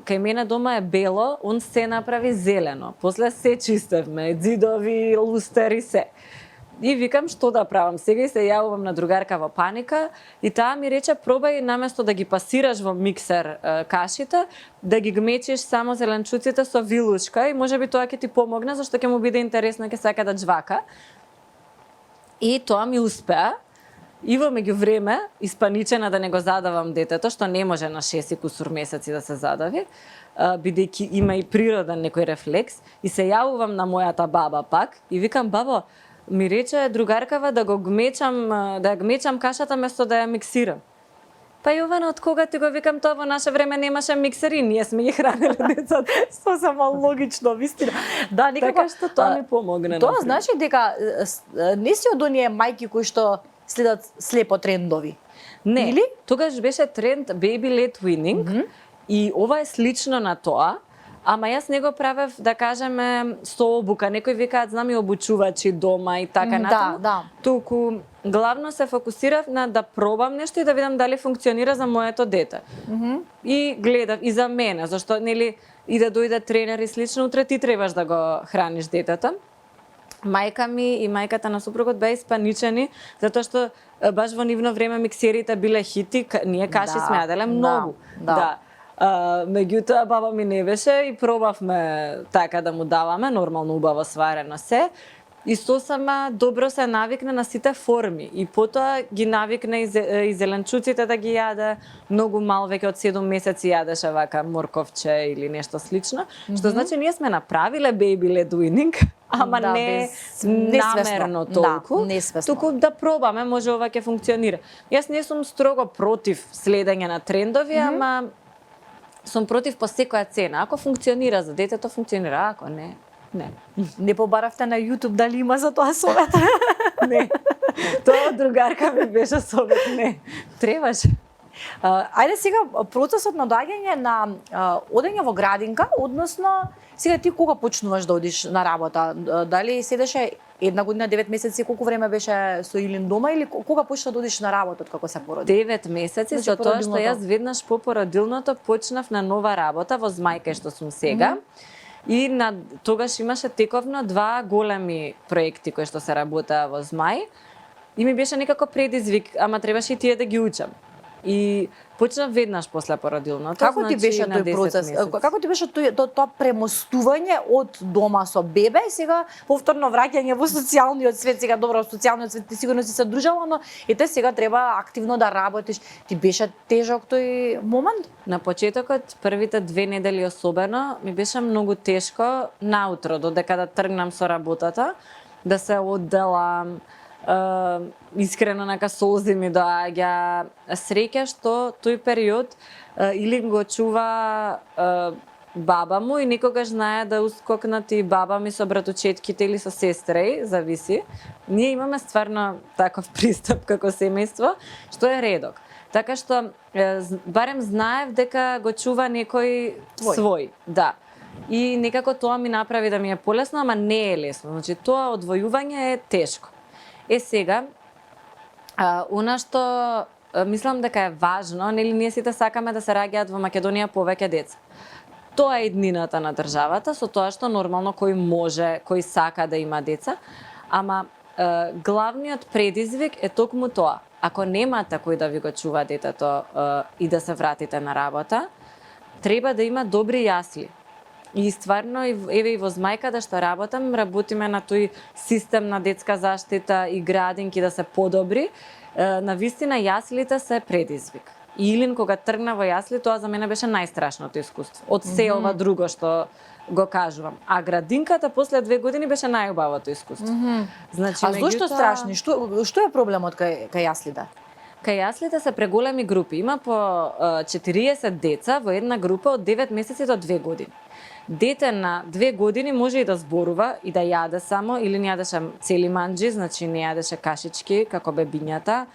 [SPEAKER 2] Кај мене дома е бело, он се направи зелено. После се чистевме, ѕидови, лустери, се. И викам што да правам сега и се јавувам на другарка во паника и таа ми рече пробај наместо да ги пасираш во миксер кашите, да ги гмечиш само зеленчуците со вилушка и можеби тоа ќе ти помогне зашто ќе му биде интересно, ќе сака да џвака. И тоа ми успеа. И во меѓувреме, испаничена да не го задавам детето, што не може на 6 и кусур месеци да се задави, бидејќи има и природен некој рефлекс, и се јавувам на мојата баба пак и викам бабо, ми рече другаркава да го гмечам, да ја гмечам кашата место да ја миксирам. Па Јована, од кога ти го викам тоа, во наше време немаше миксери, ние сме ги хранеле децата. Со само логично, вистина.
[SPEAKER 3] Да, некако
[SPEAKER 2] Така што тоа ми помогна.
[SPEAKER 3] Тоа
[SPEAKER 2] например.
[SPEAKER 3] значи дека не си од оние мајки кои што следат слепо трендови.
[SPEAKER 2] Не,
[SPEAKER 3] Или?
[SPEAKER 2] тогаш беше тренд baby led weaning и ова е слично на тоа, ама јас не го правев, да кажеме, со обука. Некои викаат, знам и обучувачи дома и така натаму.
[SPEAKER 3] Да.
[SPEAKER 2] Туку главно се фокусирав на да пробам нешто и да видам дали функционира за моето дете. И гледав и за мене, зашто нели и да дојде тренер и слично, утре ти требаш да го храниш детето. Мајка ми и мајката на супругот беа испаничени, затоа што баш во нивно време миксерите биле хити, ние каши сме јаделе многу.
[SPEAKER 3] да.
[SPEAKER 2] Меѓутоа баба ми не беше и пробавме така да му даваме, нормално убаво сварено се. И сосема добро се навикна на сите форми и потоа ги навикна и зеленчуците да ги јаде. Многу мал, веќе од 7 месеци јадеше вака морковче или нешто слично, што значи ние сме направиле baby led weaning, ама
[SPEAKER 3] Да,
[SPEAKER 2] не
[SPEAKER 3] несвесно.
[SPEAKER 2] намерно толку,
[SPEAKER 3] Да, несвесно.
[SPEAKER 2] туку да пробаме, може ова ќе функционира. Јас не сум строго против следење на трендови, ама сум против по секоја цена. Ако функционира за детето, функционира, ако не, не.
[SPEAKER 3] Не побаравте на YouTube дали има за тоа совет?
[SPEAKER 2] Не. Тоа другарка ми беше совет, не. Требаше.
[SPEAKER 3] Ајде сега процесот на доаѓање на одење во градинка, односно сега ти кога почнуваш да одиш на работа? Дали седеше 1 година, 9 месеци, колку време беше со Илин дома или кога почна да одиш на работа како се породи?
[SPEAKER 2] 9 месеци,
[SPEAKER 3] Значи,
[SPEAKER 2] со тоа што
[SPEAKER 3] породилното.
[SPEAKER 2] јас веднаш по породилното почнав на нова работа во Змајка што сум сега. И тогаш имаше тековно 2 големи проекти кои што се работаа во Змај. И ми беше некако предизвик, ама требаше и тие да ги учам. И почнав веднаш после породилното.
[SPEAKER 3] Како ти беше
[SPEAKER 2] на
[SPEAKER 3] тој
[SPEAKER 2] 10
[SPEAKER 3] процес?
[SPEAKER 2] месеци.
[SPEAKER 3] Како ти беше тоа премостување од дома со бебе, сега повторно враќање во социјалниот свет, сега добро, во социјалниот свет ти сигурно си се дружала, но ете сега треба активно да работиш. Ти беше тежок тој момент?
[SPEAKER 2] На почетокот, првите 2 недели особено, ми беше многу тешко наутро, додека да тргнам со работата, да се одделам, искрено нека солзи ми доаѓа. Среќа што тој период или го чува баба му и никогаш знае да ускокнати баба ми со братучетките или со сестри, зависи. Ние имаме стварно таков пристап како семејство, што е редок. Така што барем знаев дека го чува некој свој. Да. И некако тоа ми направи да ми е полесно, ама не е лесно. Значи тоа одвојување е тешко. Сега, она што мислам дека е важно, нели ние сите сакаме да се раѓаат во Македонија повеќе деца. Тоа е иднината на државата, со тоа што нормално кој може, кој сака да има деца, ама главниот предизвик е токму тоа. Ако немате кој да ви го чува детето и да се вратите на работа, треба да има добри јасли. И стварно, еве и во Змајка да што работиме на тој систем на детска заштита и градинки да се подобри. На вистина јаслите се предизвик. И Илин кога тргна во јасли, тоа за мене беше најстрашното искуство. Од се ова друго што го кажувам. А градинката после 2 години беше најубавото искуство. Значи,
[SPEAKER 3] А зошто страшни? Што е проблемот кај јаслите?
[SPEAKER 2] Кај јаслите се преголеми групи. Има по 40 деца во една група од 9 месеци до 2 години. Дете на 2 години може и да зборува и да јаде само, или не јадеше цели манџи, значи не јадеше кашички како бебињата.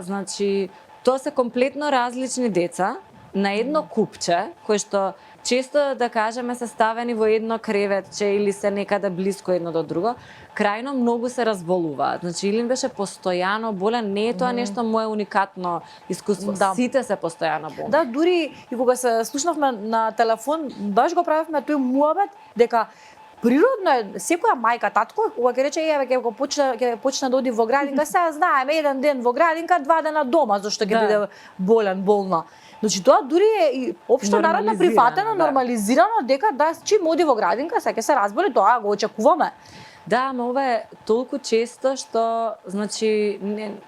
[SPEAKER 2] Значи, тоа се комплетно различни деца на едно купче, кои што често, да кажеме, се ставени во едно креветче или се некаде блиско едно до друго, крајно многу се разболуваат. Значи, Илин беше постојано болен, не е тоа нешто мое уникатно искуство.
[SPEAKER 3] Да.
[SPEAKER 2] Сите се постојано болни.
[SPEAKER 3] Да, дури и кога се слушнавме на телефон, баш го правевме тој муабет дека природно е секоја мајка, татко, кога ќе рече еве ќе почне да оди во градинка, сега знаеме еден ден во градинка, 2 дена дома, зашто ќе биде болен, болна. Значи тоа дури е и општо народно прифатено, нормализирано дека да чим оди во градинка, сега ќе се разболи, тоа го очекуваме.
[SPEAKER 2] Да, ама ова е толку често што, значи,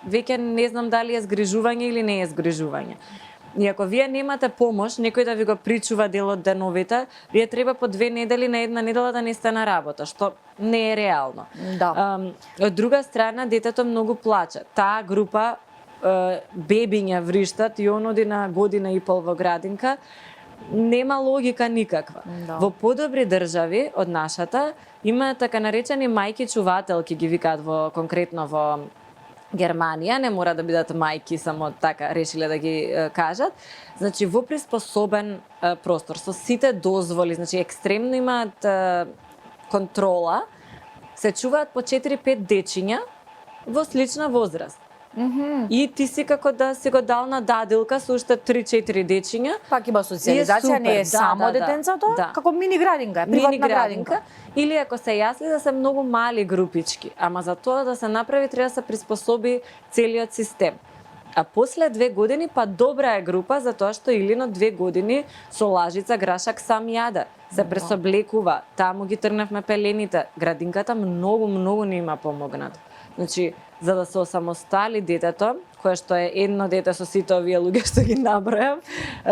[SPEAKER 2] веќе не знам дали е згрижување или не е згрижување. И ако вие немате помош, некој да ви го причува дел од деновите, вие треба по 2 недели на една недела да не сте на работа, што не е реално.
[SPEAKER 3] Да.
[SPEAKER 2] Од друга страна, детето многу плаче. Таа група бебиња вриштат и он оди на година и пол во градинка, нема логика никаква.
[SPEAKER 3] Да.
[SPEAKER 2] Во подобри држави од нашата има така наречени мајки чувателки, ги викаат конкретно во Германија, не мора да бидат мајки, само така решиле да ги кажат. Значи во приспособен простор со сите дозволи, значи екстремно имаат контрола, се чуваат по 4-5 дечиња во слична возраст. И ти си како да си го дал на дадилка со уште 3-4 дечиња.
[SPEAKER 3] Пак има социјализација, не е само детенцето, како мини градинка, приватна градинка.
[SPEAKER 2] Или ако се јасли да се многу мали групички, ама за тоа да се направи треба да се приспособи целиот систем. А после 2 години па добра е група за тоа што Илин од 2 години со лажица грашак сам јаде, се пресоблекува, таму ги тргнавме пелените. Градинката многу ни има помогнат. Значи, за да се осамостали детето, кое што е едно дете со сите овие луѓе што ги набројав,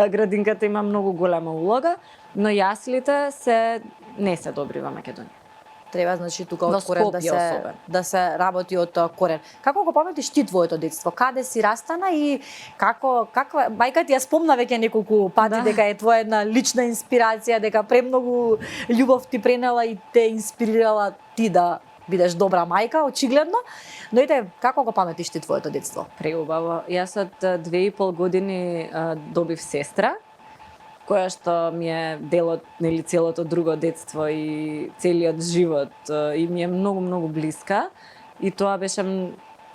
[SPEAKER 2] градинката има многу голема улога, но јаслите не се добри во Македонија.
[SPEAKER 3] Треба, значи, тука од корен да се работи од корен. Како го паметиш ти твоето детство? Каде си растана и каква мајка ти ја спомна веќе неколку пати дека е твоја една лична инспирација, дека премногу љубов ти пренела и те инспирирала ти да бидеш добра мајка, очигледно. Но ете, како го паметиш ти твоето детство?
[SPEAKER 2] Преубаво. Јас од 2,5 години добив сестра, која што ми е дел од нели целото друго детство и целиот живот и ми е многу блиска. И тоа беше,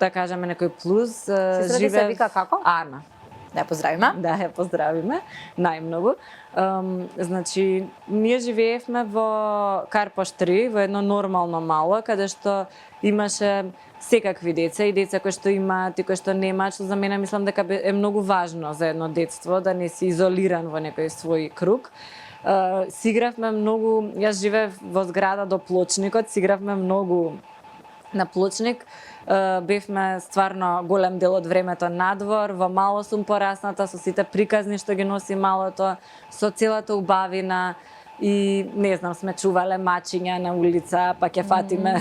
[SPEAKER 2] да кажеме, некој плюс.
[SPEAKER 3] Сестра ти се вика како?
[SPEAKER 2] Ана.
[SPEAKER 3] Да ја поздравиме.
[SPEAKER 2] Да, ја поздравиме, најмногу. Значи, ние живеевме во Карпош 3, во едно нормално мало, каде што имаше секакви деца и деца кои што имаат и кои што немаат, што за мене мислам дека е многу важно за едно детство, да не си изолиран во некој свој круг. Си игравме многу, јас живеев во зграда до плочникот, си игравме многу на плочник. Бевме стварно голем дел од времето надвор, во мало сум порасната со сите приказни што ги носи малото, со целата убавина и не знам, сме чувале мачиња на улица, па ќе фатиме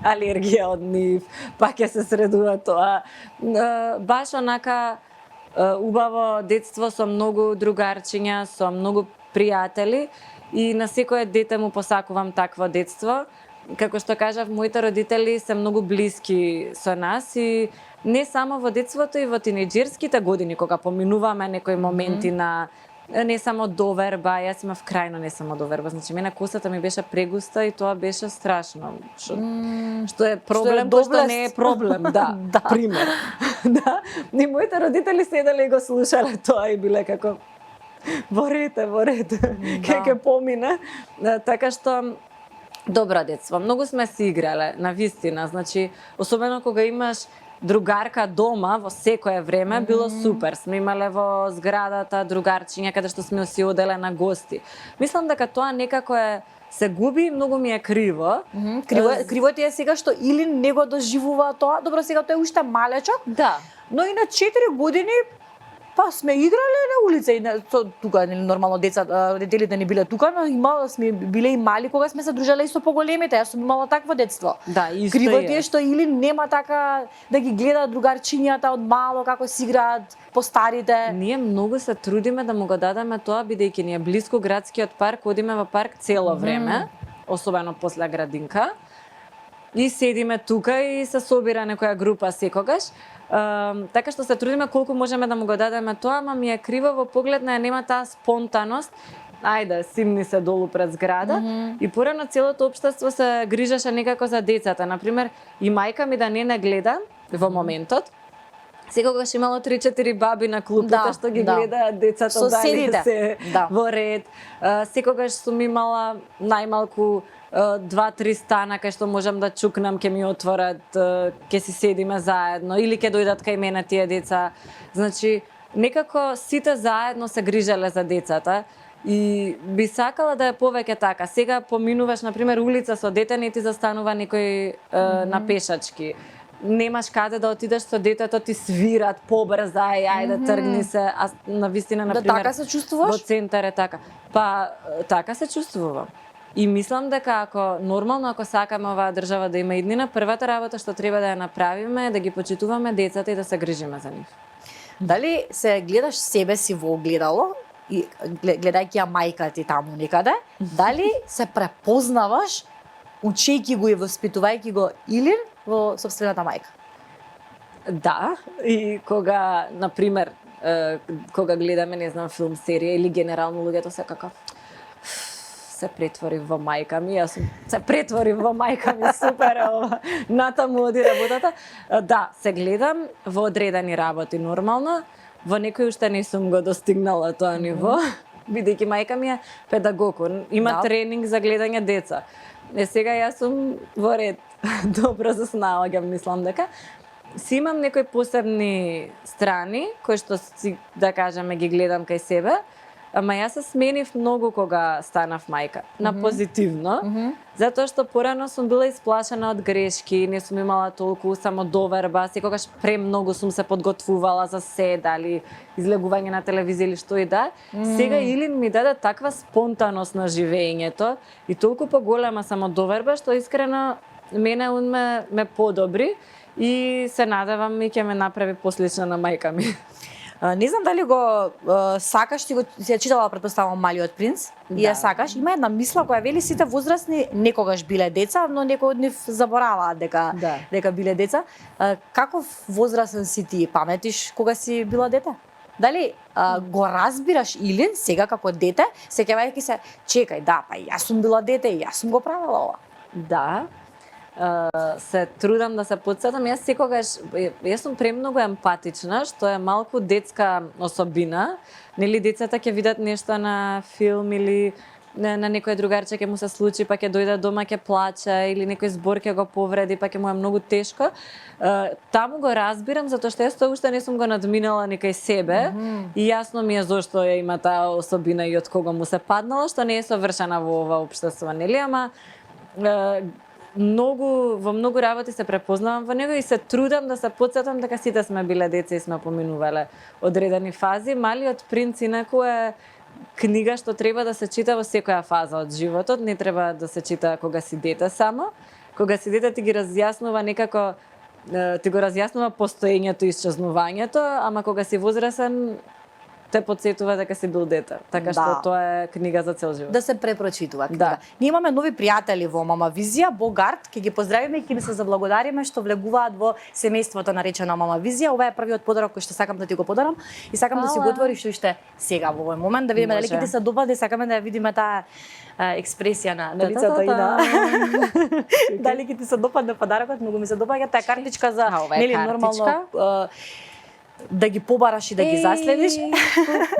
[SPEAKER 2] алергија од нив, па ќе се средува тоа. Баш онака убаво детство со многу другарчиња, со многу пријатели и на секое дете му посакувам такво детство. Како што кажав, моите родители се многу блиски со нас и не само во детството и во тинеџерските години, кога поминуваме некои моменти на не само доверба, јас имав крајно не само доверба, значи мене косата ми беше прегуста и тоа беше страшно. Што е проблем, кој што не е проблем, да,
[SPEAKER 3] Да.
[SPEAKER 2] пример. Да, и моите родители седеле и го слушале тоа и биле како ворете, ќе ќе помине. Така што добро детство. Многу сме си играле, на вистина. Значи, особено кога имаш другарка дома во секое време, било супер. Сме имале во зградата другарчиња каде што сме си оделе на гости. Мислам дека тоа некако се губи и многу ми е криво.
[SPEAKER 3] Криво ти е сега што или не го доживува тоа. Добро, сега тој е уште малечок.
[SPEAKER 2] Да.
[SPEAKER 3] Но и на 4 години па сме играле на улица и тука нормално деца, родителите не биле тука, но сме биле и мали кога сме се дружеле и со поголемите. Јас сум имала такво детство.
[SPEAKER 2] Да, исто
[SPEAKER 3] Криво ти е што или нема така да ги гледа другарчињата од мало како си играат постарите.
[SPEAKER 2] Ние многу се трудиме да му го дадеме тоа, бидејќи ни е блиску градскиот парк, одиме во парк цело време, особено после градинка. И седиме тука и се собира некоја група секогаш. Така што се трудиме колку можеме да му го дадеме тоа, ама ми е криво во поглед на нема таа спонтаност. Ајде, симни се долу пред зграда. И порано целото општество се грижеше некако за децата. Например, и мајка ми да не гледа во моментот. Секогаш имало 3-4 баби на клупите што ги гледаат децата
[SPEAKER 3] Соседите.
[SPEAKER 2] дали се во ред. Секогаш сум имала најмалку 2-3 стана кај што можам да чукнам, ќе ми отворат, ќе си седиме заедно или ќе дојдат кај мене тие деца. Значи, некако сите заедно се грижеле за децата и би сакала да е повеќе така. Сега поминуваш, например, улица со дете, не ти застанува некој на пешачки. Немаш каде да отидеш со детето, ти свират побрзај, ајде тргни се, а на вистина, например,
[SPEAKER 3] така се чувствуваш?
[SPEAKER 2] во центар е така. Па така се чувствувам. И мислам дека ако нормално, ако сакаме оваа држава да има иднина, првата работа што треба да ја направиме е да ги почитуваме децата и да се грижиме за нив.
[SPEAKER 3] Дали се гледаш себе си во огледало и гледајќи ја мајка ти таму некаде, дали се препознаваш учејќи го и воспитувајќи го Илир во сопствената мајка?
[SPEAKER 2] Да, и кога, например, кога гледаме, не знам, филм, серија или генерално луѓето се како се претвори во мајка ми, јас се претвори во мајка ми, супер е ова, натаму оди работата. Да, се гледам во одредени работи нормално, во некој уште не сум го достигнала тоа ниво, бидејќи мајка ми е педагог, има тренинг за гледање деца. Сега јас сум во ред, добро се снаоѓам, мислам дека. Си имам некои посебни страни, кои што си, да кажеме, ги гледам кај себе, ама јас се сменив многу кога станав мајка, на позитивно, затоа што порано сум била исплашена од грешки, не сум имала толку самодоверба, секогаш премногу сум се подготвувала за се, дали излегување на телевизија или што и да. Сега Илин ми даде таква спонтаност на живењето и толку поголема самодоверба што искрено мене он ме подобри и се надевам и ќе ме направи послична на мајка ми.
[SPEAKER 3] Не знам дали го сакаш, ти го си ја читала претпоставам Малиот принц и ја сакаш. Има една мисла која вели сите возрастни некогаш биле деца, но некои од нив забораваат дека биле деца. Каков возрастен си ти? Паметиш кога си била дете? Дали го разбираш Илин сега како дете, сеќавајќи се, чекај, да, па јас сум била дете и јас сум го правела ова.
[SPEAKER 2] Да. Се трудам да се потсетам. Јас сум премногу емпатична, што е малку детска особина. Нели децата ќе видат нешто на филм или на некој другарче ќе му се случи, па ќе дојде дома ќе плаче или некој збор ќе го повреди, па ќе му е многу тешко. Таму го разбирам затоа што јас тоа уште не сум го надминала некај себе и јасно ми е зошто ја има таа особина и од кого му се паднала, што не е совршена во ова општество, нели, ама во многу работи се препознавам во него и се трудам да се потсетам дека сите сме биле деца и сме поминувале одредени фази. Малиот принц инаку е книга што треба да се чита во секоја фаза од животот, не треба да се чита кога си дете само. Кога си дете ти ги разјаснува некако, ти го разјаснува постоењето и исчезнувањето, ама кога си возрасен те потсетува дека си бил дете. Така што тоа е книга за цел живот.
[SPEAKER 3] Да се препрочитува книга.
[SPEAKER 2] Да.
[SPEAKER 3] Ние имаме нови пријатели во Мама Визија, Богарт, ќе ги поздравиме и ќе им се заблагодариме што влегуваат во семејството наречено Мама Визија. Ова е првиот подарок кој што сакам да ти го подарам и сакам да си го отвориш уште сега во овој момент да видиме дали ќе ти се допаде, сакаме да ја видиме таа експресија на лицето и на дали ќе ти се допадне подарокот. Многу ми се допаѓа таа картичка за нели нормално да ги побараш и да ги заследиш.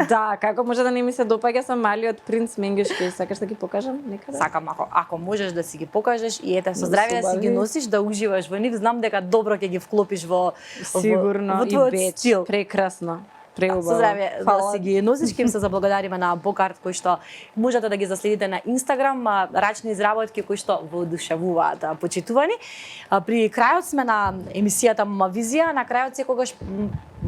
[SPEAKER 2] Да, како може да не ми се допаѓа со Малиот принц Менгешки, сакаш да ги покажам некаде?
[SPEAKER 3] Сакам, ако можеш да си ги покажеш и ете со здравје да си ги носиш, да уживаш во нив, знам дека добро ќе ги вклопиш во
[SPEAKER 2] сигурно
[SPEAKER 3] во твојот
[SPEAKER 2] и Беч,
[SPEAKER 3] стил.
[SPEAKER 2] Прекрасно. Преубаво.
[SPEAKER 3] Со здравје да си ги носиш, ќе им се заблагодариме на Богарт кој што можете да ги заследите на Инстаграм, рачни изработки кои што воодушевуваат почитувани. При крајот сме на емисијата Мама Визија, на крајот секогаш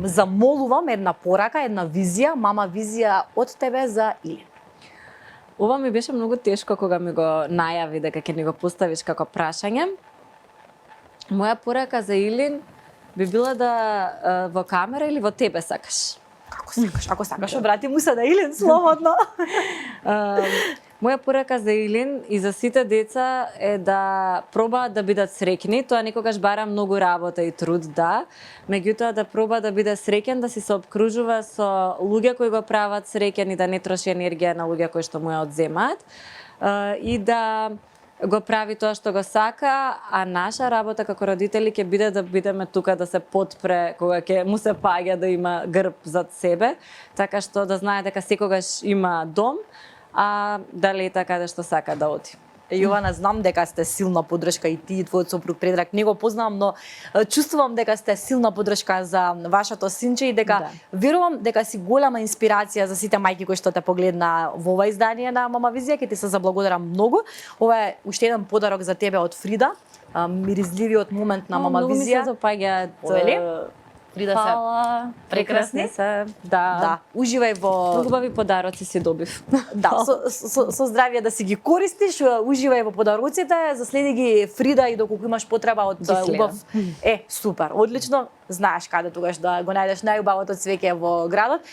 [SPEAKER 3] замолувам една порака, една визија, Мама Визија од тебе за Илин.
[SPEAKER 2] Ова ми беше многу тешко кога ми го најави дека ќе ни го поставиш како прашање. Моја порака за Илин би била да во камера или во тебе сакаш?
[SPEAKER 3] Како сакаш? Ако сакаш, обрати му се на Илин слободно.
[SPEAKER 2] Моја порака за Илин и за сите деца е да пробаат да бидат среќни. Тоа некогаш бара многу работа и труд, да. Меѓутоа да проба да биде среќен, да си се обкружува со луѓе кои го прават среќен и да не троши енергија на луѓе кои што му ја одземаат. И да го прави тоа што го сака, а наша работа како родители ќе биде да бидеме тука да се потпре кога ќе му се паѓа да има грб зад себе, така што да знае дека секогаш има дом, а да лета каде што сака да оди.
[SPEAKER 3] Јована, знам дека сте силна поддршка и ти и твојот сопруг Предраг, не го познавам, но чувствувам дека сте силна поддршка за вашето синче и дека верувам дека си голема инспирација за сите мајки кои што те погледна во ова издание на Мама Визија. Ќе ти се заблагодарам многу. Ова е уште еден подарок за тебе од Фрида, миризливиот момент на Мама Визија.
[SPEAKER 2] Многу ми се допаѓаат.
[SPEAKER 3] Фрида се прекрасни
[SPEAKER 2] се. Да.
[SPEAKER 3] Уживај во
[SPEAKER 2] Многу убави подароци си добив.
[SPEAKER 3] Да, со здравје да си ги користиш, уживај во подароците, заследи ги Фрида и доколку имаш потреба од убав. Супер, одлично. Знаеш каде тогаш да го најдеш најубавото цвеќе во градот.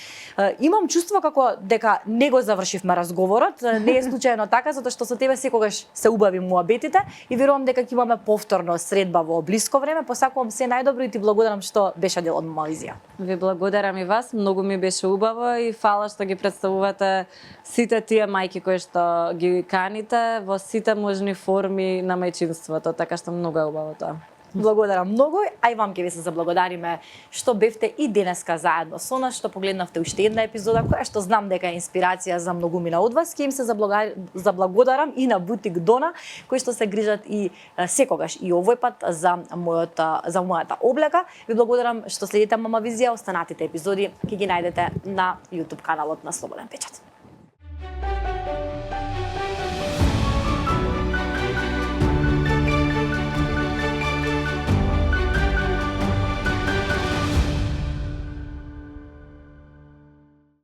[SPEAKER 3] Имам чувство како дека не го завршивме разговорот, не е случајно така, затоа што со тебе секогаш се убави муабетите и верувам дека ќе имаме повторно средба во блиско време. Посакувам се најдобро и ти благодарам што беше дел од Мама Визија.
[SPEAKER 2] Ви благодарам и вас, многу ми беше убаво и фала што ги представувате сите тие мајки кои што ги каните во сите можни форми на мајчинството, така што многу е убаво тоа.
[SPEAKER 3] Благодарам многу, а и вам ќе ви се заблагодариме што бевте и денеска заедно со нас, што погледнавте уште една епизода која што знам дека е инспирација за многумина од вас. Ќе им се заблагодарам и на Бутик Дона, кои што се грижат и секогаш и овој пат за мојата облека. Ви благодарам што следите Мама Визија, останатите епизоди ќе ги најдете на YouTube каналот на Слободен печат.